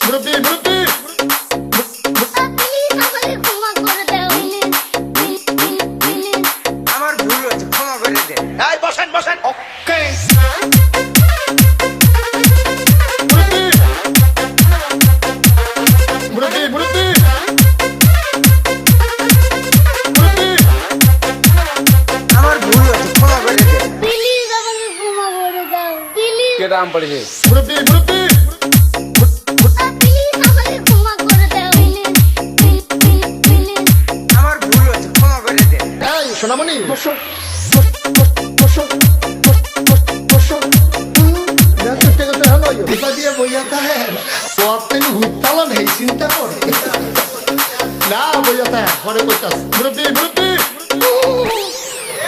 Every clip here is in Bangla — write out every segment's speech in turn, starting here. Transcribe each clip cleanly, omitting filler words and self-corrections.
মুরব্বি মুরব্বি আমার ভুল হয়েছে, ক্ষমা করে দে। এই বসেন বসেন। ওকে মুরব্বি মুরব্বি আমার ভুল হয়েছে, ক্ষমা করে দে। প্লিজ আমাকে ক্ষমা করে দাও প্লিজ কে দাম পড়েছে? মুরব্বি মুরব্বি প্লিজ আমাকে ক্ষমা করে দাও প্লিজ আমার ভুল হয়েছে, ক্ষমা করে দে। এই সোনামণি বসো বসো বসো দিপা দিয়ে বইয়াতা হ্যাঁ আপনি হুইতালা নেই চিন্তা করে না বইয়াতা হ্যাঁ ঘরে কইতাস মুরব্বি মুরব্বি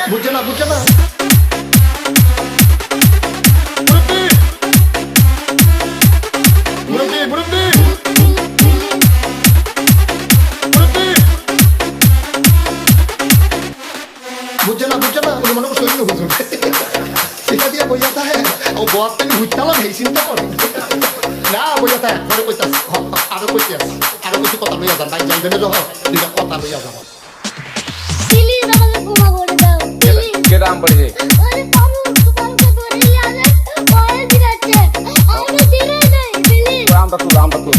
বুঝছে না মুরব্বি মুরব্বি মুরব্বি বুঝছে না উনি মনে করছে অন্য বুঝুন এটা দিয়ে বইয়াতা হ্যাঁ ও বাপ থেকে হুইতালা নেই চিন্তা করে না বইয়াতা হ্যাঁ ঘরে কইতাস আরো কইতাস আরো কিছু কথা লইয়া যান ভাই যাইবেন যখন দুইটা কথা লইয়া যান প্লিজ আমাকে ক্ষমা করে দাও প্লিজ কে দাম পড়েছে? আরে পারু তোমাকে ধরে লাগে ওই দিরাছে আমাকে দিরে নাই প্লিজ আমটা তুল আমটা তুল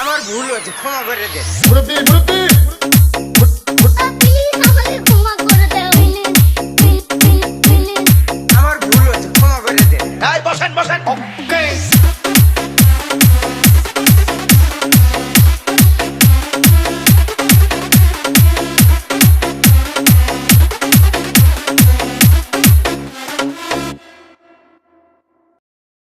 আমার ভুল হয়েছে, ক্ষমা করে দে। মুরব্বি মুরব্বি